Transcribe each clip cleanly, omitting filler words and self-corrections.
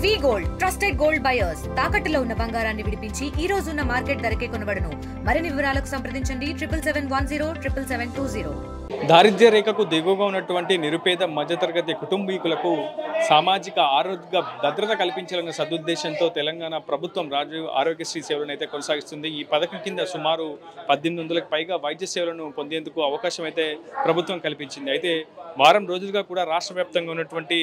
వి gold trusted gold buyers తాకట్టులో ఉన్న బంగారాన్ని విడిపించి ఈ రోజు ఉన్న మార్కెట్ ధరకే కొనబడును. మరిన్ని వివరాలకు సంప్రదించండి 77107720. దారిద్ర్య రేఖకు దిగువగా ఉన్నటువంటి నిరుపేద మధ్యతరగతి కుటుంబీకులకు సామాజిక ఆరోగ్య భద్రత కల్పించాలన్న సదుద్దేశంతో తెలంగాణ ప్రభుత్వం రాజీవ్ ఆరోగ్యశ్రీ సేవలను అయితే కొనసాగిస్తుంది. ఈ పథకం కింద సుమారు 1800కు పైగా వైద్య సేవలను పొందేందుకు అవకాశం అయితే ప్రభుత్వం కల్పించింది. అయితే వారం రోజులుగా కూడా రాష్ట్ర వ్యాప్తంగా ఉన్నటువంటి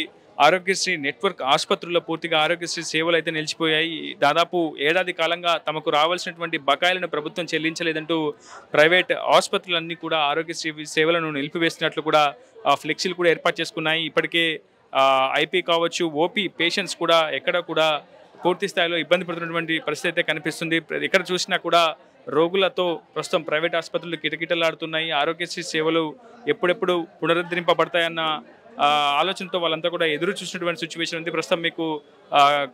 ఆరోగ్యశ్రీ నెట్వర్క్ ఆసుపత్రుల్లో పూర్తిగా ఆరోగ్యశ్రీ సేవలు అయితే నిలిచిపోయాయి. దాదాపు ఏడాది కాలంగా తమకు రావాల్సినటువంటి బకాయిలను ప్రభుత్వం చెల్లించలేదంటూ ప్రైవేట్ ఆసుపత్రులన్నీ కూడా ఆరోగ్యశ్రీ సేవలను నిలిపివేస్తున్నట్లు కూడా ఫ్లెక్సీలు కూడా ఏర్పాటు చేసుకున్నాయి. ఇప్పటికే ఐపీ కావచ్చు, ఓపీ పేషెంట్స్ కూడా ఎక్కడ కూడా పూర్తి స్థాయిలో ఇబ్బంది పడుతున్నటువంటి పరిస్థితి అయితే కనిపిస్తుంది. ఎక్కడ చూసినా కూడా రోగులతో ప్రస్తుతం ప్రైవేట్ ఆసుపత్రులు కిటకిటలాడుతున్నాయి. ఆరోగ్యశ్రీ సేవలు ఎప్పుడెప్పుడు పునరుద్ధరింపబడతాయన్న ఆలోచనతో వాళ్ళంతా కూడా ఎదురు చూసినటువంటి సిచ్యువేషన్ ఉంది. ప్రస్తుతం మీకు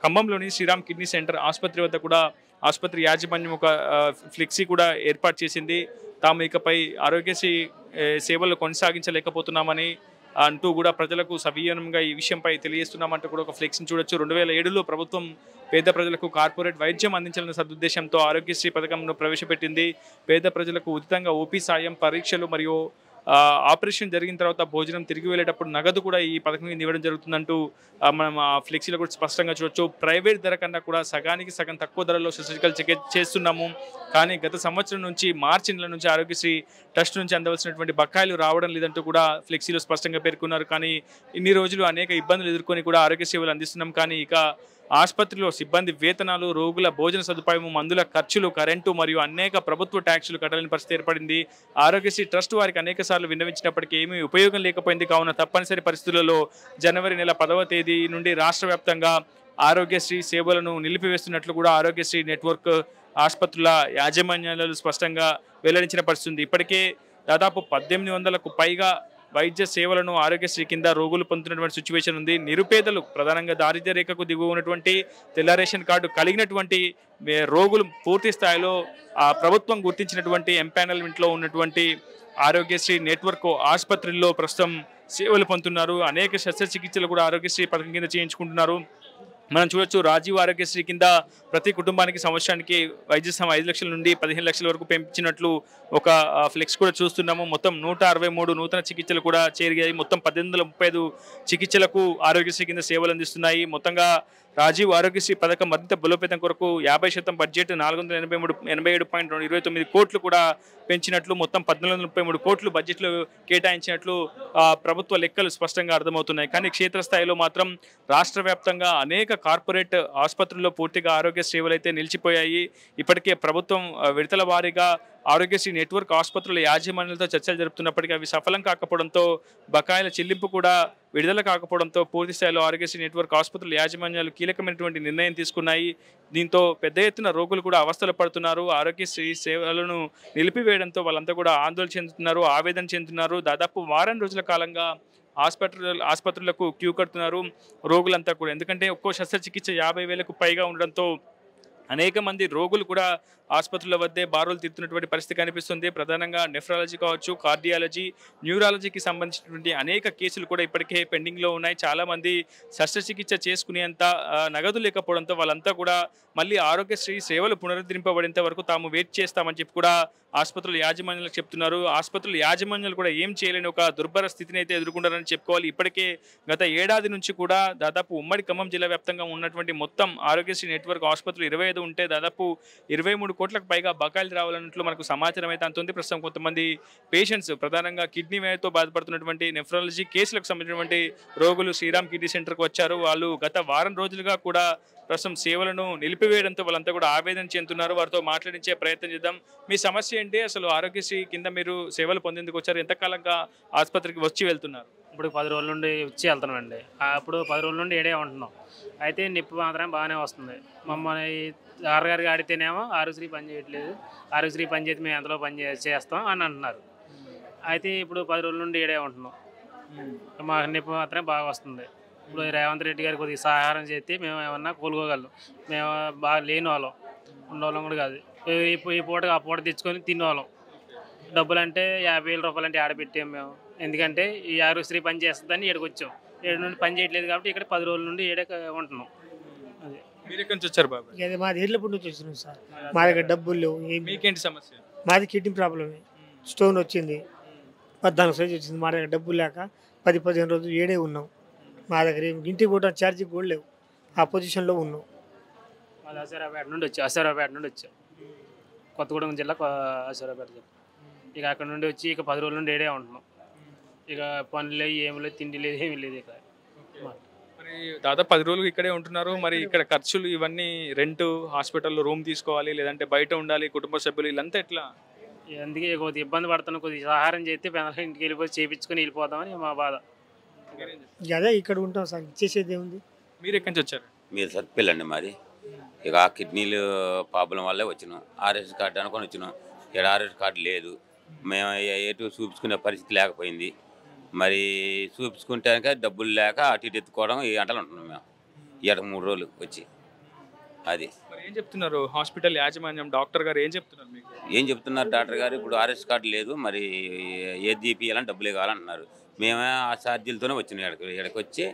ఖమ్మంలోని శ్రీరామ్ కిడ్నీ సెంటర్ ఆసుపత్రి వద్ద కూడా ఆసుపత్రి యాజమాన్యం ఒక ఫ్లెక్సీ కూడా ఏర్పాటు చేసింది. తాము ఇకపై ఆరోగ్యశ్రీ సేవలు కొనసాగించలేకపోతున్నామని అంటూ కూడా ప్రజలకు సవివరంగా ఈ విషయంపై తెలియజేస్తున్నామంటూ కూడా ఒక ఫ్లెక్సీని చూడొచ్చు. 2007లో ప్రభుత్వం పేద ప్రజలకు కార్పొరేట్ వైద్యం అందించాలన్న సదుద్దేశంతో ఆరోగ్యశ్రీ పథకంను ప్రవేశపెట్టింది. పేద ప్రజలకు ఉచితంగా ఓపీ సాయం, పరీక్షలు మరియు ఆపరేషన్ జరిగిన తర్వాత భోజనం తిరిగి వెళ్ళేటప్పుడు నగదు కూడా ఈ పథకం కింద ఇవ్వడం జరుగుతుందంటూ మనం ఆ ఫ్లెక్సీలో కూడా స్పష్టంగా చూడొచ్చు. ప్రైవేట్ ధర కన్నా కూడా సగానికి సగం తక్కువ ధరలో శస్త్రచికిత్సలు చేస్తున్నాము. కానీ గత సంవత్సరం నుంచి మార్చి నెల నుంచి ఆరోగ్యశ్రీ ట్రస్ట్ నుంచి అందవలసినటువంటి బకాయిలు రావడం లేదంటూ కూడా ఫ్లెక్సీలో స్పష్టంగా పేర్కొన్నారు. కానీ ఇన్ని రోజులు అనేక ఇబ్బందులు ఎదుర్కొని కూడా ఆరోగ్య సేవలు అందిస్తున్నాం. కానీ ఇక ఆసుపత్రిలో సిబ్బంది వేతనాలు, రోగుల భోజన సదుపాయం, మందుల ఖర్చులు, కరెంటు మరియు అనేక ప్రభుత్వ ట్యాక్సులు కట్టాలని పరిస్థితి ఏర్పడింది. ఆరోగ్యశ్రీ ట్రస్ట్ వారికి అనేక సార్లు విన్నవించినప్పటికీ ఏమీ ఉపయోగం లేకపోయింది. కావున తప్పనిసరి పరిస్థితులలో జనవరి నెల 10వ తేదీ నుండి రాష్ట్ర వ్యాప్తంగా ఆరోగ్యశ్రీ సేవలను నిలిపివేస్తున్నట్లు కూడా ఆరోగ్యశ్రీ నెట్వర్క్ ఆసుపత్రుల యాజమాన్యాలు స్పష్టంగా వెల్లడించిన పరిస్థితి. ఇప్పటికే దాదాపు 1800కు పైగా వైద్య సేవలను ఆరోగ్యశ్రీ కింద రోగులు పొందుతున్నటువంటి సిచ్యువేషన్ ఉంది. నిరుపేదలు, ప్రధానంగా దారిద్ర్య రేఖకు దిగువ ఉన్నటువంటి తెల్ల రేషన్ కార్డు కలిగినటువంటి రోగులు పూర్తి స్థాయిలో ప్రభుత్వం గుర్తించినటువంటి ఎంపానల్మెంట్లో ఉన్నటువంటి ఆరోగ్యశ్రీ నెట్వర్క్ ఆసుపత్రుల్లో ప్రస్తుతం సేవలు పొందుతున్నారు. అనేక శస్త్రచికిత్సలు కూడా ఆరోగ్యశ్రీ పథకం కింద చేయించుకుంటున్నారు. మనం చూడొచ్చు, రాజీవ్ ఆరోగ్యశ్రీ కింద ప్రతి కుటుంబానికి సంవత్సరానికి వైద్య సాయం 5 లక్షల నుండి 15 లక్షల వరకు పెంచినట్లు ఒక ఫ్లెక్స్ కూడా చూస్తున్నాము. మొత్తం 163 నూతన చికిత్సలు కూడా చేరిగాయి. మొత్తం 1835 చికిత్సలకు ఆరోగ్యశ్రీ కింద సేవలు అందిస్తున్నాయి. మొత్తంగా రాజీవ్ ఆరోగ్యశ్రీ పథకం మరింత బలోపేతం కొరకు 50% బడ్జెట్ 487.29 కోట్లు కూడా పెంచినట్లు, మొత్తం 1433 కోట్లు బడ్జెట్లు కేటాయించినట్లు ప్రభుత్వ లెక్కలు స్పష్టంగా అర్థమవుతున్నాయి. కానీ క్షేత్రస్థాయిలో మాత్రం రాష్ట్ర వ్యాప్తంగా అనేక కార్పొరేట్ ఆసుపత్రుల్లో పూర్తిగా ఆరోగ్య సేవలు అయితే నిలిచిపోయాయి. ఇప్పటికే ప్రభుత్వం విడతల వారీగా ఆరోగ్యశ్రీ నెట్వర్క్ ఆసుపత్రుల యాజమాన్యాలతో చర్చలు జరుపుతున్నప్పటికీ అవి సఫలం కాకపోవడంతో, బకాయిల చెల్లింపు కూడా విడుదల కాకపోవడంతో పూర్తి స్థాయిలో ఆరోగ్యశ్రీ నెట్వర్క్ ఆసుపత్రుల యాజమాన్యాలు కీలకమైనటువంటి నిర్ణయం తీసుకున్నాయి. దీంతో పెద్ద ఎత్తున రోగులు కూడా అవస్థలు పడుతున్నారు. ఆరోగ్యశ్రీ సేవలను నిలిపివేయడంతో వాళ్ళంతా కూడా ఆందోళన చెందుతున్నారు, ఆవేదన చెందుతున్నారు. దాదాపు వారం రోజుల కాలంగా ఆసుపత్రులకు క్యూ కడుతున్నారు రోగులంతా కూడా. ఎందుకంటే ఒక్కో శస్త్రచికిత్స 50,000కు పైగా ఉండడంతో అనేక మంది రోగులు కూడా ఆసుపత్రుల వద్దే బారులు తీరుతున్నటువంటి పరిస్థితి కనిపిస్తుంది. ప్రధానంగా నెఫ్రాలజీ కావచ్చు, కార్డియాలజీ, న్యూరాలజీకి సంబంధించినటువంటి అనేక కేసులు కూడా ఇప్పటికే పెండింగ్లో ఉన్నాయి. చాలామంది శస్త్రచికిత్స చేసుకునేంత నగదు లేకపోవడంతో వాళ్ళంతా కూడా మళ్ళీ ఆరోగ్యశ్రీ సేవలు పునరుద్ధరింపబడేంత వరకు తాము వెయిట్ చేస్తామని చెప్పి కూడా ఆసుపత్రుల యాజమాన్యాలకు చెప్తున్నారు. ఆసుపత్రుల యాజమాన్యాలు కూడా ఏం చేయలేని ఒక దుర్భర స్థితిని అయితే ఎదుర్కొంటారని చెప్పుకోవాలి. ఇప్పటికే గత ఏడాది నుంచి కూడా దాదాపు ఉమ్మడి ఖమ్మం జిల్లా వ్యాప్తంగా ఉన్నటువంటి మొత్తం ఆరోగ్యశ్రీ నెట్వర్క్ ఆసుపత్రులు 25 ఉంటే దాదాపు 23 కోట్లకు పైగా బకాయిలు రావాలన్నట్లు మనకు సమాచారం అయితే అంతుంది. ప్రస్తుతం కొంతమంది పేషెంట్స్, ప్రధానంగా కిడ్నీ వ్యాధితో బాధపడుతున్నటువంటి నెఫ్రాలజీ కేసులకు సంబంధించినటువంటి రోగులు శ్రీరామ్ కిడ్నీ సెంటర్కు వచ్చారు. వాళ్ళు గత వారం రోజులుగా కూడా ప్రస్తుతం సేవలను నిలిపివేయడంతో వాళ్ళంతా కూడా ఆవేదన చెందుతున్నారు. వారితో మాట్లాడించే ప్రయత్నం చేద్దాం. మీ సమస్య ఏంటి? అసలు ఆరోగ్యశ్రీ కింద మీరు సేవలు పొందేందుకు వచ్చారు? ఎంతకాలంగా ఆసుపత్రికి వచ్చి వెళ్తున్నారు? ఇప్పుడు 10 రోజుల నుండి వచ్చి వెళ్తున్నామండి. అప్పుడు 10 రోజుల నుండి ఏడే ఉంటున్నాం. అయితే నొప్పి మాత్రం బాగానే వస్తుంది. మమ్మల్ని గారికి ఆడితేనేమో ఆరోగ్యశ్రీ పని చేయట్లేదు, ఆరోగ్యశ్రీ పని చేసి మేము ఎంతలో పని చేస్తాం అని అంటున్నారు. అయితే ఇప్పుడు 10 రోజుల నుండి ఏడే ఉంటున్నాం. మాకు నొప్పి మాత్రం బాగా వస్తుంది. ఇప్పుడు రేవంత్ రెడ్డి గారు కొద్దిగా సహాయం చేస్తే మేము ఏమన్నా కోలుకోగలం. మేము బాగా లేని వాళ్ళం, ఉండేవాళ్ళం కూడా కాదు. ఈ పూటకి ఆ పూట తెచ్చుకొని తినేవాళ్ళం. డబ్బులు అంటే 50,000 రూపాయలు అంటే ఆడబెట్టాము మేము. ఎందుకంటే ఈ ఆరోగ్యశ్రీ పని చేస్తుందని ఇక్కడికి వచ్చాం. 7 నుండి పని చేయట్లేదు కాబట్టి ఇక్కడ 10 రోజుల నుండి ఏడే ఉంటున్నాం. మీరు ఎక్కడి నుంచి వచ్చారు బాబు? ఇక మాది ఎర్లపూడి నుంచి వచ్చినాం సార్. మా దగ్గర డబ్బులు లేవు. మీకేంటి సమస్య? మాది కిడ్నీ ప్రాబ్లమే. స్టోన్ వచ్చింది, 14 సైజు వచ్చింది. మా దగ్గర డబ్బులు లేక 10-15 రోజులు ఏడే ఉన్నాం. మా దగ్గర ఇంటికి పోవడం ఛార్జీ కూడా లేవు. ఆ పొజిషన్లో ఉన్నాం. మాది అసరాపేట నుండి వచ్చాం. కొత్తగూడెం జిల్లా అసరాపేట జిల్లా. ఇక అక్కడ నుండి వచ్చి ఇక 10 రోజుల నుండి ఏడే ఉంటున్నాం. ఇక పనులు లేవు, ఏమి లేదు, తిండి లేదు, ఏమీ లేదు. ఇక మరి దాదాపు 10 రోజులు ఇక్కడే ఉంటున్నారు. మరి ఇక్కడ ఖర్చులు ఇవన్నీ, రెంట్, హాస్పిటల్లో రూమ్ తీసుకోవాలి, లేదంటే బయట ఉండాలి, కుటుంబ సభ్యులు వీళ్ళంతా ఎట్లా? అందుకే కొద్దిగా ఇబ్బంది పడుతున్నాం. కొద్దిగా సహారం చేస్తే పెద్దల ఇంటికి వెళ్ళిపోయి చేయించుకొని వెళ్ళిపోతామని మా బాధ. అదే ఇక్కడ ఉంటాం సార్. ఇచ్చేసేది ఏముంది? మీరు ఎక్కడి నుంచి వచ్చారు? మీరు సత్పిల్లండి మాది. ఇక కిడ్నీలు ప్రాబ్లం వల్లే వచ్చినాం. ఆర్ఎస్ కార్డు అనుకొని వచ్చినాం. ఇక్కడ ఆర్ఎస్ కార్డు లేదు. మేము ఎటు చూపించుకునే పరిస్థితి లేకపోయింది. మరి చూపించుకుంటాక డబ్బులు లేక అటు ఇటు ఎత్తుకోవడం ఈ గంటలు ఉంటున్నాం మేము. ఇక్కడ 3 రోజులు వచ్చి. అది మరి ఏం చెప్తున్నారు హాస్పిటల్ యాజమాన్యం, డాక్టర్ గారు ఏం చెప్తున్నారు మీకు? ఏం చెప్తున్నారు డాక్టర్ గారు? ఇప్పుడు ఆర్ఎస్ కార్డు లేదు, మరి ఏది తీపియాలని డబ్బులే కావాలంటున్నారు. మేమే ఆ ఛార్జీలతోనే వచ్చినాం. ఇక్కడికి వచ్చి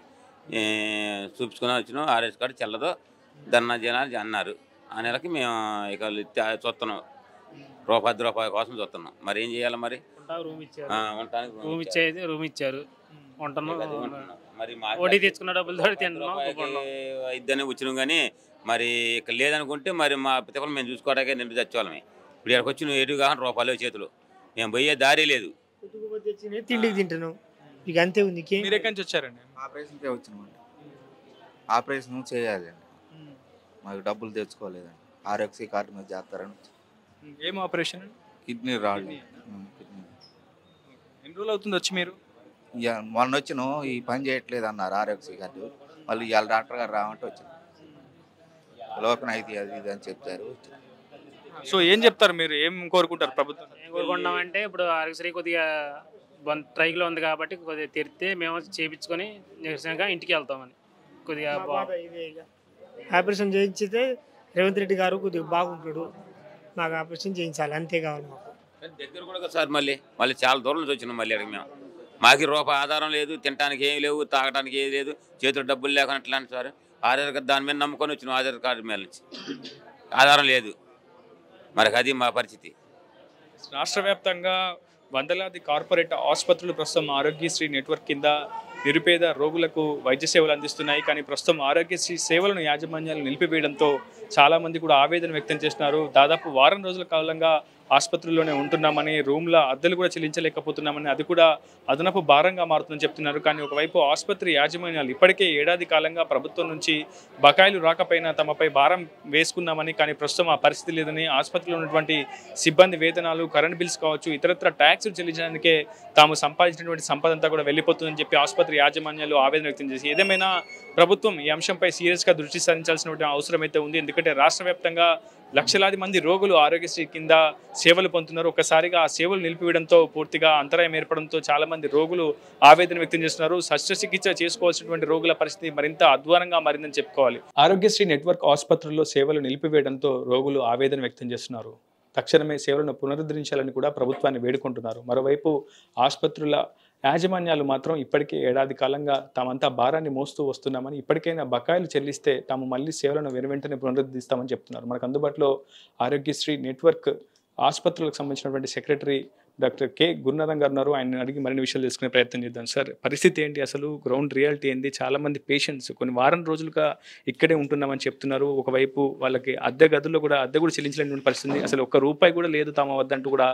చూపించుకుని వచ్చినాం. ఆర్ఎస్ కార్డు చెల్లదో ధర్నా జనాలు అన్నారు. ఆ నెలకి మేము ఇక చూస్తున్నాం. రూపాయి కోసం చూస్తున్నాం. మరి ఏం చేయాలి? మరి రూమ్ ఇచ్చారు, ఉంటున్నాం. మరి వడ్డీ తెచ్చుకున్న డబ్బులతో తింటున్నాం. ఇద్దరిని వచ్చినాం. కానీ మరి ఇక్కడ లేదనుకుంటే మరి మా పితపలు మేము చూసుకోవడానికే నిండు చచ్చేవాళ్ళమే. ఇప్పుడు ఇక్కడికి వచ్చి నువ్వు ఎటు కాకుండా రూపాయలు చేతులు, మేము పోయే దారి లేదు. తిండికి తింటున్నాం. ఇక అంతే ఉంది. మీరు ఎక్కడి నుంచి వచ్చారండి? ఆపరేషన్కే వచ్చినామండి. ఆపరేషన్ చేయాలండి. మాకు డబ్బులు తెచ్చుకోలేదండి. ఆర్ఎక్సీ కార్డు మీద చేస్తారని. ఏం ఆపరేషన్? కిడ్నీ రాళ్ళు. ఎన్ని రోజులు అవుతుంది వచ్చి మీరు? మొన్న వచ్చిన ఈ పని చేయట్లేదు అన్నారు ఆర్ఎక్సీ కార్డు. మళ్ళీ ఇవాళ డాక్టర్ గారు రావంటే వచ్చిన లోకన అయితే అది ఇది అని చెప్తారు. సో ఏం చెప్తారు మీరు? ఏం కోరుకుంటారు ప్రభుత్వం? ఏం కోరుకుంటామంటే ఇప్పుడు ఆరోగ్యశ్రీ కొద్దిగా ట్రైక్లో ఉంది కాబట్టి కొద్దిగా తెరిస్తే మేము చేయించుకొని నిరసనగా ఇంటికి వెళ్తామని. కొద్దిగా ఆపరేషన్ చేయించితే రేవంత్ రెడ్డి గారు కొద్దిగా బాగుంటాడు. మాకు ఆపరేషన్ చేయించాలి, అంతే కావాలి మాకు. దగ్గర కూడా సార్ మళ్ళీ చాలా దూరం నుంచి వచ్చినాం. మళ్ళీ అడిగి మేము మాకు రూపాయి ఆధారం లేదు, తినడానికి ఏమి లేవు, తాగడానికి ఏమి లేదు, చేతులు డబ్బులు లేకుండా సార్. ఆధార్ కార్డు దాని మీద నమ్ముకొని వచ్చినాం. ఆధార్ కార్డు మీద నుంచి ఆధారం లేదు. మరి అది మా పరిస్థితి. రాష్ట్ర వ్యాప్తంగా వందలాది కార్పొరేట్ ఆసుపత్రులు ప్రస్తుతం ఆరోగ్యశ్రీ నెట్వర్క్ కింద నిరుపేద రోగులకు వైద్య సేవలు అందిస్తున్నాయి. కానీ ప్రస్తుతం ఆరోగ్యశ్రీ సేవలను యాజమాన్యాలు నిలిపివేయడంతో చాలామంది కూడా ఆవేదన వ్యక్తం చేస్తున్నారు. దాదాపు వారం రోజుల కాలంగా ఆసుపత్రుల్లోనే ఉంటున్నామని, రూమ్ల అద్దెలు కూడా చెల్లించలేకపోతున్నామని, అది కూడా అదనపు భారంగా మారుతుందని చెప్తున్నారు. కానీ ఒకవైపు ఆసుపత్రి యాజమాన్యాలు ఇప్పటికే ఏడాది కాలంగా ప్రభుత్వం నుంచి బకాయిలు రాకపోయినా తమపై భారం వేసుకున్నామని, కానీ ప్రస్తుతం ఆ పరిస్థితి లేదని, ఆసుపత్రిలో ఉన్నటువంటి సిబ్బంది వేతనాలు, కరెంట్ బిల్స్ కావచ్చు, ఇతరత్ర ట్యాక్సులు చెల్లించడానికే తాము సంపాదించినటువంటి సంపద అంతా కూడా వెళ్ళిపోతుందని చెప్పి ఆసుపత్రి యాజమాన్యాలు ఆవేదన వ్యక్తం చేసి, ఏదేమైనా ప్రభుత్వం ఈ అంశంపై సీరియస్గా దృష్టి సారించాల్సిన అవసరం అయితే ఉంది. ఎందుకంటే రాష్ట్ర వ్యాప్తంగా లక్షలాది మంది రోగులు ఆరోగ్యశ్రీ కింద సేవలు పొందుతున్నారు. ఒక్కసారిగా ఆ సేవలు నిలిపివేయడంతో పూర్తిగా అంతరాయం ఏర్పడంతో చాలా మంది రోగులు ఆవేదన వ్యక్తం చేస్తున్నారు. శస్త్రచికిత్స చేసుకోవాల్సినటువంటి రోగుల పరిస్థితి మరింత అధ్వానంగా మారిందని చెప్పుకోవాలి. ఆరోగ్యశ్రీ నెట్వర్క్ ఆసుపత్రుల్లో సేవలు నిలిపివేయడంతో రోగులు ఆవేదన వ్యక్తం చేస్తున్నారు. తక్షణమే సేవలను పునరుద్ధరించాలని కూడా ప్రభుత్వాన్ని వేడుకుంటున్నారు. మరోవైపు ఆసుపత్రుల యాజమాన్యాలు మాత్రం ఇప్పటికే ఏడాది కాలంగా తామంతా భారాన్ని మోస్తూ వస్తున్నామని, ఇప్పటికైనా బకాయిలు చెల్లిస్తే తాము మళ్ళీ సేవలను వెనువెంటనే పునరుద్ధరిస్తామని చెప్తున్నారు. మనకు అందుబాటులో ఆరోగ్యశ్రీ నెట్వర్క్ ఆసుపత్రులకు సంబంధించినటువంటి సెక్రటరీ డాక్టర్ కె గురునాథం గారు ఉన్నారు. ఆయన అడిగి మరిన్ని విషయాలు తెలుసుకునే ప్రయత్నం చేద్దాం. సార్, పరిస్థితి ఏంటి అసలు? గ్రౌండ్ రియాలిటీ ఏంటి? చాలామంది పేషెంట్స్ కొన్ని వారం రోజులుగా ఇక్కడే ఉంటున్నామని చెప్తున్నారు. ఒకవైపు వాళ్ళకి అద్దె గదుల్లో కూడా అద్దె కూడా చెల్లించలేని పరిస్థితి, అసలు ₹1 కూడా లేదు తమ వద్దంటూ కూడా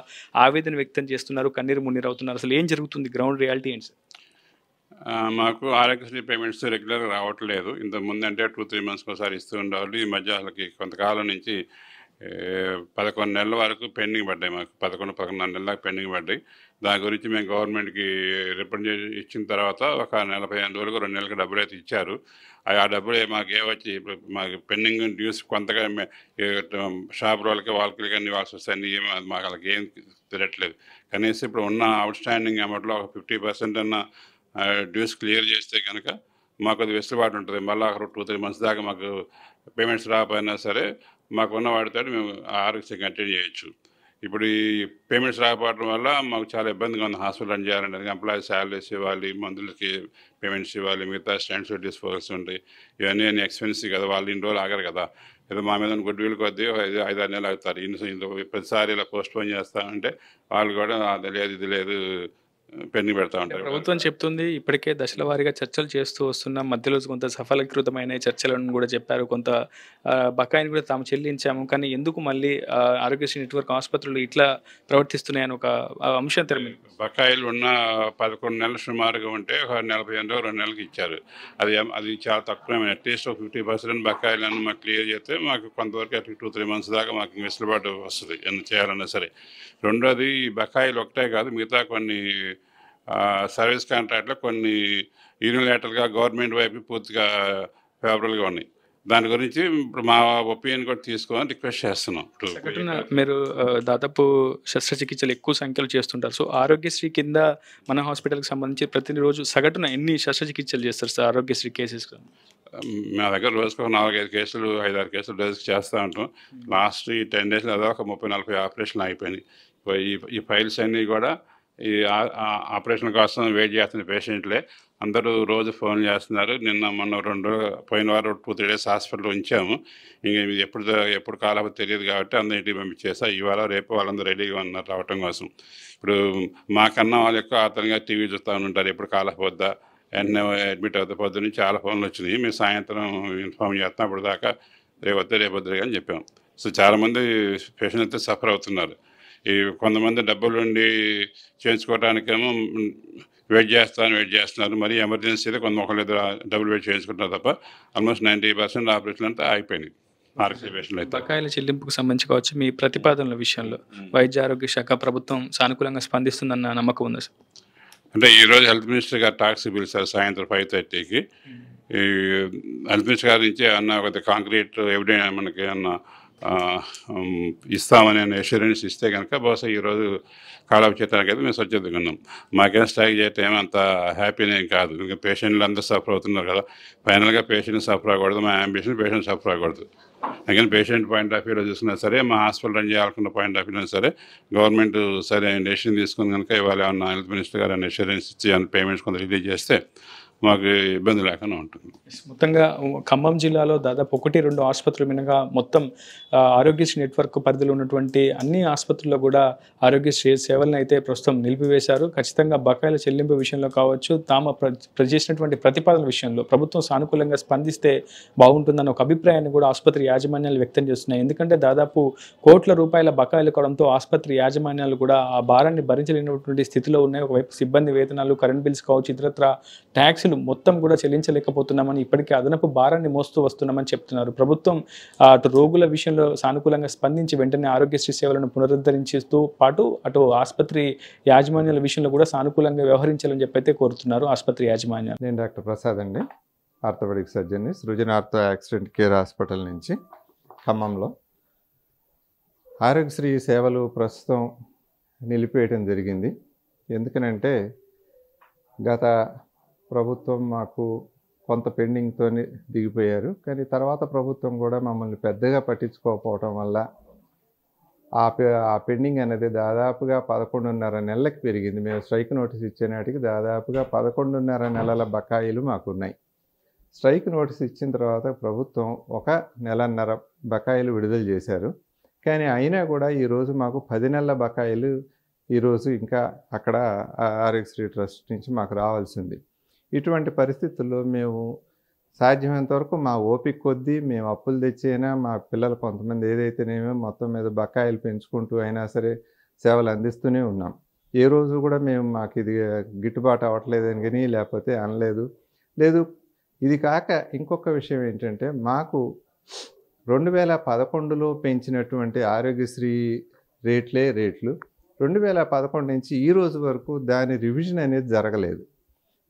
ఆవేదన వ్యక్తం చేస్తున్నారు, కన్నీరు మున్నీరు అవుతున్నారు. అసలు ఏం జరుగుతుంది? గ్రౌండ్ రియాలిటీ ఏంటి సార్? మాకు ఆరోగ్యశ్రీ పేమెంట్స్ రెగ్యులర్గా రావట్లేదు. ఇంతకుముందు అంటే 2-3 మంత్స్కి ఒకసారి ఇస్తూ ఉండేవాళ్ళు. ఈ మధ్య అసలుకి కొంతకాలం నుంచి 11 నెలల వరకు పెండింగ్ పడ్డాయి. మాకు 11-11.5 నెలల దాకా పెండింగ్ పడ్డాయి. దాని గురించి మేము గవర్నమెంట్కి రిప్రజెంట్ ఇచ్చిన తర్వాత ఒక 45 రోజులకు 2 నెలలకు డబ్బులు అయితే ఇచ్చారు. ఆ డబ్బులు మాకు ఏమొచ్చి మాకు పెండింగ్ డ్యూస్ కొంతగా షాప్ వాళ్ళకి కానీ ఇవ్వాల్సి వస్తాయని మాకు వాళ్ళకి ఏం తెలియట్లేదు. కనీసం ఇప్పుడు ఉన్న అవుట్ స్టాండింగ్ అమౌంట్లో ఒక 50% అన్న డ్యూస్ క్లియర్ చేస్తే కనుక మాకు అది వెసులుబాటు ఉంటుంది. మళ్ళీ 2-3 మంత్స్ దాకా మాకు పేమెంట్స్ రాకపోయినా సరే మాకున్న వాటితో మేము ఆరోగ్యం కంటిన్యూ చేయొచ్చు. ఇప్పుడు ఈ పేమెంట్స్ రాకపోవడం వల్ల మాకు చాలా ఇబ్బందిగా ఉంది. హాస్పిటల్ రన్ చేయాలంటే ఎంప్లాయీస్ శాలరీస్ ఇవ్వాలి, మందులకి పేమెంట్స్ ఇవ్వాలి, మిగతా స్టాండ్స్ డిస్పోజల్స్ ఉంటాయి. ఇవన్నీ ఎక్స్పెన్సివ్ కదా, వాళ్ళు ఇన్ని రోజులు ఆగరు కదా. ఏదో మా మీద గుడ్ విల్ కొద్దీ 5-6 నెలలు అవుతారు. ప్రతిసారి ఇలా పోస్ట్ పోన్ చేస్తామంటే వాళ్ళు కూడా అది లేదు ఇది లేదు పెండింగ్ పెడతా ఉంటారు. ప్రభుత్వం చెప్తుంది ఇప్పటికే దశల వారీగా చర్చలు చేస్తూ వస్తున్నాం, మధ్యలో కొంత సఫలీకృతమైన చర్చలను కూడా చెప్పారు, కొంత బకాయిని కూడా తాము చెల్లించాము, కానీ ఎందుకు మళ్ళీ ఆరోగ్యశ్రీ నెట్వర్క్ ఆసుపత్రులు ఇట్లా ప్రవర్తిస్తున్నాయని ఒక అంశం తెరమింది. బకాయిలు ఉన్న 11 నెలలు సుమారుగా ఉంటే ఒక 45 2 నెలలకు ఇచ్చారు. అది చాలా తక్కువ. అట్లీస్ట్ 50% బకాయిలను మాకు క్లియర్ చేస్తే మాకు కొంతవరకు అటు 2-3 months దాకా మాకు వెసులుబాటు వస్తుంది ఏమైనా చేయాలన్నా సరే. రెండోది ఈ బకాయిలు ఒకటే కాదు, మిగతా కొన్ని సర్వీస్ కాంట్రాక్ట్లో కొన్ని యూనిలేటర్గా గవర్నమెంట్ వైపు పూర్తిగా ఫేవరబుల్గా ఉన్నాయి. దాని గురించి ఇప్పుడు మా ఒపీనియన్ కూడా తీసుకోవాలని రిక్వెస్ట్ చేస్తున్నాం. మీరు దాదాపు శస్త్రచికిత్సలు ఎక్కువ సంఖ్యలో చేస్తుంటారు. సో ఆరోగ్యశ్రీ కింద మన హాస్పిటల్కి సంబంధించి ప్రతిరోజు సగటున ఎన్ని శస్త్రచికిత్సలు చేస్తారు సార్ ఆరోగ్యశ్రీ కేసెస్? మా దగ్గర రోజుకు 4-5 కేసులు 5-6 కేసులు రోజుకి చేస్తూ ఉంటాం. లాస్ట్ ఈ 10 days అదొక 30-40 ఆపరేషన్లు అయిపోయినాయి. ఈ ఫైల్స్ అన్నీ కూడా ఈ ఆపరేషన్ కోసం వెయిట్ చేస్తున్న పేషెంట్లే. అందరూ రోజు ఫోన్ చేస్తున్నారు. మొన్న పోయిన వారం 2-3 days హాస్పిటల్లో ఉంచాము. ఇంక ఎప్పుడు కాలాపో తెలియదు కాబట్టి అందరూ ఇంటికి పంపించేసా. ఇవాళ రేపు వాళ్ళందరూ రెడీగా ఉన్నారు రావటం కోసం. ఇప్పుడు మాకన్నా వాళ్ళు ఎక్కువ ఆతరంగా టీవీ చూస్తూ ఉంటారు, ఎప్పుడు కాలపోద్దా వెంటనే అడ్మిట్ అవుతా. పొద్దున్న చాలా ఫోన్లు వచ్చినాయి. మేము సాయంత్రం ఇన్ఫామ్ చేస్తాం, అప్పుడు దాకా రేపొద్దు అని చెప్పాం. సో చాలామంది పేషెంట్ అయితే సఫర్ అవుతున్నారు. ఈ కొంతమంది డబ్బులు ఉండి చేయించుకోవడానికేమో వెయిట్ చేస్తున్నారు. మరి ఎమర్జెన్సీ అయితే ఒకళ్ళు డబ్బులు వెయిట్ చేయించుకుంటున్నారు తప్ప ఆల్మోస్ట్ 90% ఆపరేషన్ అంతా అయిపోయినాయి. బకాయిల చెల్లింపుకు సంబంధించి కావచ్చు, మీ ప్రతిపాదనల విషయంలో వైద్య ఆరోగ్య శాఖ ప్రభుత్వం సానుకూలంగా స్పందిస్తుందన్న నమ్మకం ఉందా సార్? అంటే ఈరోజు హెల్త్ మినిస్టర్ గారు టాక్సీ పిలిచారు సాయంత్రం 5:30కి. ఈ హెల్త్ మినిస్టర్ గారి నుంచి అన్న ఒక కాంక్రీట్ ఎవిడెన్స్ మనకి అన్న ఇస్తామని అష్యూరెన్స్ ఇస్తే కనుక బహుశా ఈరోజు కాలాపు చేయడానికి అయితే మేము స్వచ్ఛతగా ఉన్నాం. మాకేం స్ట్రైక్ చేయటం ఏమంత హ్యాపీనే కాదు. ఇంకా పేషెంట్లు అందరూ సఫర్ అవుతున్నారు కదా. ఫైనల్గా పేషెంట్ సఫర్ అవ్వకూడదు, మా అంబిషన్ పేషెంట్ సఫర్ అవ్వకూడదు. అందుకని పేషెంట్ పాయింట్ ఆఫ్ వ్యూలో చూసుకున్నా సరే, మా హాస్పిటల్ రన్ చేయాలనుకున్న పాయింట్ ఆఫ్ వ్యూలో సరే, గవర్నమెంట్ సరే డెసిషన్ తీసుకుని కనుక ఇవాళ ఏమన్నా హెల్త్ మినిస్టర్ గారు అష్యూరెన్స్ ఇచ్చి పేమెంట్స్ కొంత రిలీజ్ చేస్తే మాకు ఇబ్బంది లేకుండా ఉంటుంది. మొత్తంగా ఖమ్మం జిల్లాలో దాదాపు 1-2 ఆసుపత్రులు మినగా మొత్తం ఆరోగ్యశ్రీ నెట్వర్క్ పరిధిలో ఉన్నటువంటి అన్ని ఆసుపత్రుల్లో కూడా ఆరోగ్యశ్రీ సేవలను అయితే ప్రస్తుతం నిలిపివేశారు. ఖచ్చితంగా బకాయిల చెల్లింపు విషయంలో కావచ్చు, తాము చేసినటువంటి ప్రతిపాదన విషయంలో ప్రభుత్వం సానుకూలంగా స్పందిస్తే బాగుంటుందన్న ఒక అభిప్రాయాన్ని కూడా ఆసుపత్రి యాజమాన్యాలు వ్యక్తం చేస్తున్నాయి. ఎందుకంటే దాదాపు కోట్ల రూపాయల బకాయిలు కావడంతో ఆసుపత్రి యాజమాన్యాలు కూడా ఆ భారాన్ని భరించలేనటువంటి స్థితిలో ఉన్నాయి. ఒకవైపు సిబ్బంది వేతనాలు, కరెంట్ బిల్స్ కావచ్చు, ఇతరత్ర ట్యాక్స్ మొత్తం కూడా చెల్లించలేకపోతున్నామని, ఇప్పటికే అదనపు భారాన్ని మోస్తూ వస్తున్నామని చెప్తున్నారు. ప్రభుత్వం అటు రోగుల విషయంలో సానుకూలంగా స్పందించి వెంటనే ఆరోగ్యశ్రీ సేవలను పునరుద్ధరించేస్తూ పాటు అటు ఆసుపత్రి యాజమాన్యాల విషయంలో కూడా సానుకూలంగా వ్యవహరించాలని చెప్పైతే కోరుతున్నారు ఆసుపత్రి యాజమాన్యాలు. నేను డాక్టర్ ప్రసాద్ అండి, ఆర్థోపెడిక్ సర్జన్ని, సృజన ఆర్థో యాక్సిడెంట్ కేర్ హాస్పిటల్ నుంచి ఖమ్మంలో. ఆరోగ్యశ్రీ సేవలు ప్రస్తుతం నిలిపేయడం జరిగింది. ఎందుకనంటే గత ప్రభుత్వం మాకు కొంత పెండింగ్తో దిగిపోయారు. కానీ తర్వాత ప్రభుత్వం కూడా మమ్మల్ని పెద్దగా పట్టించుకోకపోవటం వల్ల ఆ పెండింగ్ అనేది దాదాపుగా 11.5 నెలలకు పెరిగింది. మేము స్ట్రైక్ నోటీస్ ఇచ్చే నాటికి దాదాపుగా 11.5 నెలల బకాయిలు మాకున్నాయి. స్ట్రైక్ నోటీస్ ఇచ్చిన తర్వాత ప్రభుత్వం 1 నెలన్నర బకాయిలు విడుదల చేశారు. కానీ అయినా కూడా ఈరోజు మాకు 10 నెలల బకాయిలు ఈరోజు ఇంకా అక్కడ ఆరోగ్యశ్రీ ట్రస్ట్ నుంచి మాకు రావాల్సింది. ఇటువంటి పరిస్థితుల్లో మేము సాధ్యమైనంత వరకు మా ఓపిక కొద్దీ మేము అప్పులు తెచ్చైనా మా పిల్లలు కొంతమంది ఏదైతేనేమో మొత్తం మీద బకాయిలు పెంచుకుంటూ అయినా సరే సేవలు అందిస్తూనే ఉన్నాం. ఏ రోజు కూడా మేము మాకు ఇది గిట్టుబాటు అవ్వట్లేదని కానీ లేకపోతే అనలేదు. ఇది కాక ఇంకొక విషయం ఏంటంటే, మాకు 2011లో పెంచినటువంటి ఆరోగ్యశ్రీ రేట్లు 2011 నుంచి ఈ రోజు వరకు దాని రివిజన్ అనేది జరగలేదు.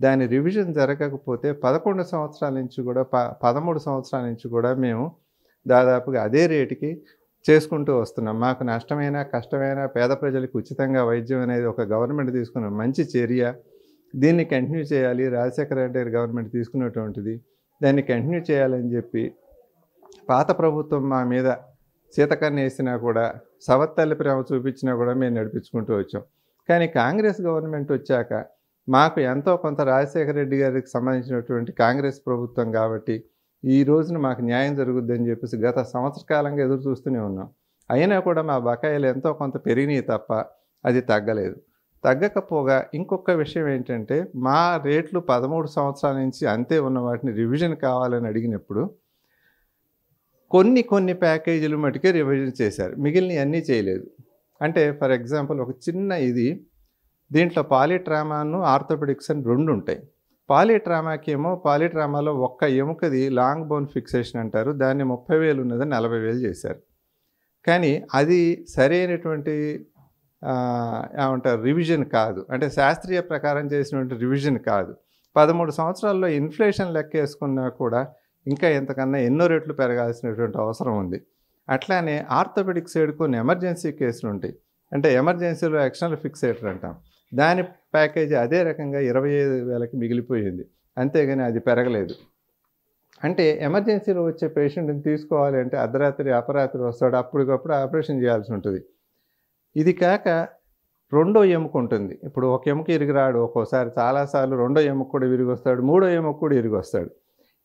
దాని రివిజన్ జరగకపోతే 11 సంవత్సరాల నుంచి కూడా 13 సంవత్సరాల నుంచి కూడా మేము దాదాపుగా అదే రేటుకి చేసుకుంటూ వస్తున్నాం. మాకు నష్టమైన కష్టమైన పేద ప్రజలకు ఉచితంగా వైద్యం అనేది ఒక గవర్నమెంట్ తీసుకున్న మంచి చర్య. దీన్ని కంటిన్యూ చేయాలి. రాజశేఖర రెడ్డి గవర్నమెంట్ తీసుకున్నటువంటిది, దాన్ని కంటిన్యూ చేయాలని చెప్పి పాత ప్రభుత్వం మా మీద సీతకన్ను వేసినా కూడా సవత్తల్లి ప్రేమ చూపించినా కూడా మేము నడిపించుకుంటూ వచ్చాం. కానీ కాంగ్రెస్ గవర్నమెంట్ వచ్చాక మాకు ఎంతో కొంత రాజశేఖర రెడ్డి గారికి సంబంధించినటువంటి కాంగ్రెస్ ప్రభుత్వం కాబట్టి ఈ రోజున మాకు న్యాయం జరుగుద్దని చెప్పేసి గత సంవత్సర కాలంగా ఎదురు చూస్తూనే ఉన్నాం. అయినా కూడా మా బకాయిలు ఎంతో కొంత పెరిగినాయి తప్ప అది తగ్గలేదు. తగ్గకపోగా ఇంకొక విషయం ఏంటంటే మా రేట్లు 13 సంవత్సరాల నుంచి అంతే ఉన్న వాటిని రివిజన్ కావాలని అడిగినప్పుడు కొన్ని ప్యాకేజీలు మటుకే రివిజన్ చేశారు, మిగిలిన అన్నీ చేయలేదు. అంటే ఫర్ ఎగ్జాంపుల్ ఒక చిన్న ఇది, దీంట్లో పాలిట్రామాను ఆర్థోపెడిక్స్ అని 2 ఉంటాయి. పాలిట్రామాలో ఒక్క ఎముకది లాంగ్ బోన్ ఫిక్సేషన్ అంటారు, దాన్ని 30,000 ఉన్నదని 40,000 చేశారు. కానీ అది సరైనటువంటి ఏమంటారు రివిజన్ కాదు, అంటే శాస్త్రీయ ప్రకారం చేసినటువంటి రివిజన్ కాదు. 13 సంవత్సరాల్లో ఇన్ఫ్లేషన్ లెక్క వేసుకున్నా కూడా ఇంకా ఎంతకన్నా ఎన్నో రెట్లు పెరగాల్సినటువంటి అవసరం ఉంది. అట్లానే ఆర్థోపెడిక్ సైడ్ కొన్ని ఎమర్జెన్సీ కేసులు ఉంటాయి, అంటే ఎమర్జెన్సీలో ఎక్స్టర్నల్ ఫిక్సేటర్ అంటాం, దాని ప్యాకేజీ అదే రకంగా 25,000కి మిగిలిపోయింది, అంతేగాని అది పెరగలేదు. అంటే ఎమర్జెన్సీలో వచ్చే పేషెంట్ని తీసుకోవాలి అంటే అర్ధరాత్రి అపరాత్రి వస్తాడు, అప్పటికప్పుడు ఆపరేషన్ చేయాల్సి ఉంటుంది. ఇది కాక రెండో ఎముక ఉంటుంది, ఇప్పుడు ఒక ఎముక ఇరిగి రాడు, ఒక్కోసారి చాలాసార్లు రెండో ఎముక కూడా విరిగి వస్తాడు, మూడో ఎముక కూడా ఇరిగి వస్తాడు.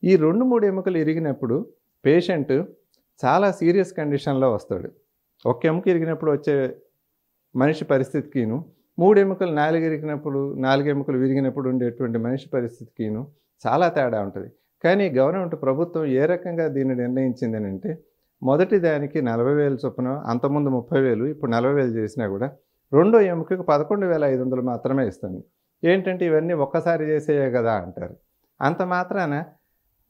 ఈ 2-3 ఎముకలు ఇరిగినప్పుడు పేషెంట్ చాలా సీరియస్ కండిషన్లో వస్తాడు. ఒక ఎముక ఇరిగినప్పుడు వచ్చే మనిషి పరిస్థితికిను 3 ఎముకలు 4 ఇరిగినప్పుడు 4 ఎముకలు విరిగినప్పుడు ఉండేటువంటి మనిషి పరిస్థితికిను చాలా తేడా ఉంటుంది. కానీ గవర్నమెంట్ ప్రభుత్వం ఏ రకంగా దీన్ని నిర్ణయించిందని అంటే మొదటి దానికి 40,000 చొప్పున, అంతకుముందు 30,000, ఇప్పుడు 40,000 చేసినా కూడా రెండో ఎముకకు 11,500 మాత్రమే ఇస్తుంది. ఏంటంటే ఇవన్నీ ఒక్కసారి చేసేయే కదా అంటారు. అంత మాత్రాన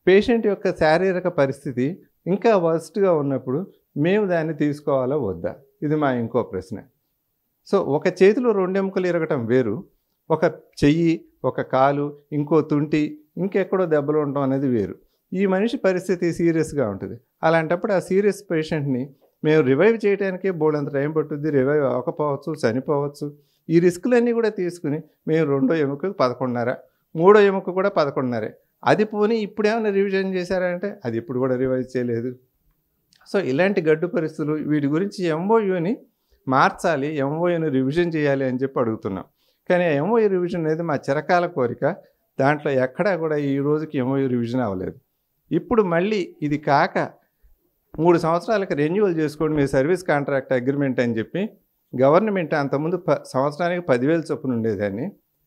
పేషెంట్ యొక్క శారీరక పరిస్థితి ఇంకా వర్స్ట్గా ఉన్నప్పుడు మేము దాన్ని తీసుకోవాలా వద్దా, ఇది మా ఇంకో ప్రశ్న. సో ఒక చేతిలో 2 ఎముకలు ఇరగటం వేరు, ఒక చెయ్యి, ఒక కాలు, ఇంకో తుంటి, ఇంకెక్కడో దెబ్బలు ఉండటం అనేది వేరు. ఈ మనిషి పరిస్థితి సీరియస్గా ఉంటుంది. అలాంటప్పుడు ఆ సీరియస్ పేషెంట్ని మేము రివైవ్ చేయడానికే బోల్డంత టైం పట్టుద్ది, రివైవ్ అవ్వకపోవచ్చు, చనిపోవచ్చు. ఈ రిస్కులన్నీ కూడా తీసుకుని మేము రెండో ఎముకకు 11.5, మూడో ఎముక కూడా 11.5, అది పోనీ ఇప్పుడేమైనా రివిజన్ చేశారంటే అది ఇప్పుడు కూడా రివైజ్ చేయలేదు. సో ఇలాంటి గడ్డు పరిస్థితులు, వీటి గురించి ఎంఓయూని మార్చాలి, ఎంఓయూని రివిజన్ చేయాలి అని చెప్పి అడుగుతున్నాం. కానీ ఎంఓయూ రివిజన్ అనేది మా చిరకాల కోరిక, దాంట్లో ఎక్కడా కూడా ఈ రోజుకి ఎంఓయూ రివిజన్ అవ్వలేదు. ఇప్పుడు మళ్ళీ ఇది కాక 3 సంవత్సరాలకు రెన్యువల్ చేసుకోండి మీ సర్వీస్ కాంట్రాక్ట్ అగ్రిమెంట్ అని చెప్పి గవర్నమెంట్ అంతకుముందు సంవత్సరానికి 10,000 చొప్పున ఉండేదాన్ని,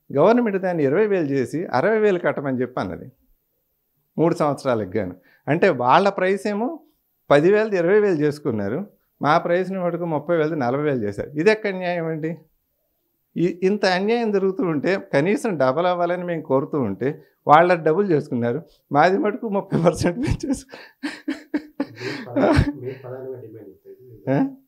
గవర్నమెంట్ దాన్ని 20,000 చేసి 60,000 కట్టమని చెప్పి అన్నది 3 సంవత్సరాలకు గాను. అంటే వాళ్ళ ప్రైస్ ఏమో 10,000 20,000 చేసుకున్నారు, మా ప్రైస్ని మటుకు 30,000 40,000 చేశారు. ఇది ఎక్కడ న్యాయం అండి? ఇంత అన్యాయం జరుగుతూ ఉంటే కనీసం డబల్ అవ్వాలని మేము కోరుతూ ఉంటే వాళ్ళ డబుల్ చేసుకున్నారు, మాది మటుకు 30% పెంచేసి.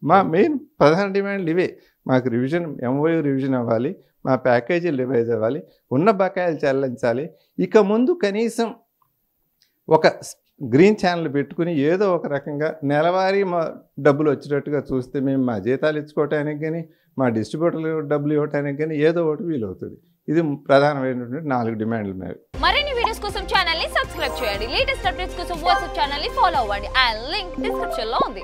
మా మెయిన్ ప్రధాన డిమాండ్లు ఇవే. మాకు రివిజన్, ఎంఓయూ రివిజన్ అవ్వాలి, మా ప్యాకేజీలు రివైజ్ అవ్వాలి, ఉన్న బకాయిలు చెల్లించాలి. ఇక ముందు కనీసం ఒక గ్రీన్ ఛానల్ పెట్టుకుని ఏదో ఒక రకంగా నెలవారీ మా డబ్బులు వచ్చేటట్టుగా చూస్తే మేము మా జీతాలు ఇచ్చుకోవటానికి కానీ మా డిస్ట్రిబ్యూటర్లు డబ్బులు ఇవ్వడానికి కానీ ఏదో ఒకటి వీలవుతుంది. ఇది ప్రధానమైనటువంటి 4 డిమాండ్లు ఉన్నాయి. మరిన్ని వీడియోస్ కోసం ఛానల్ ని సబ్స్క్రైబ్ చేయండి, లేటెస్ట్ అప్డేట్స్ కోసం వాట్సాప్ ఛానల్ ని ఫాలో అవ్వండి. ఆ లింక్ డిస్క్రిప్షన్ లో ఉంది.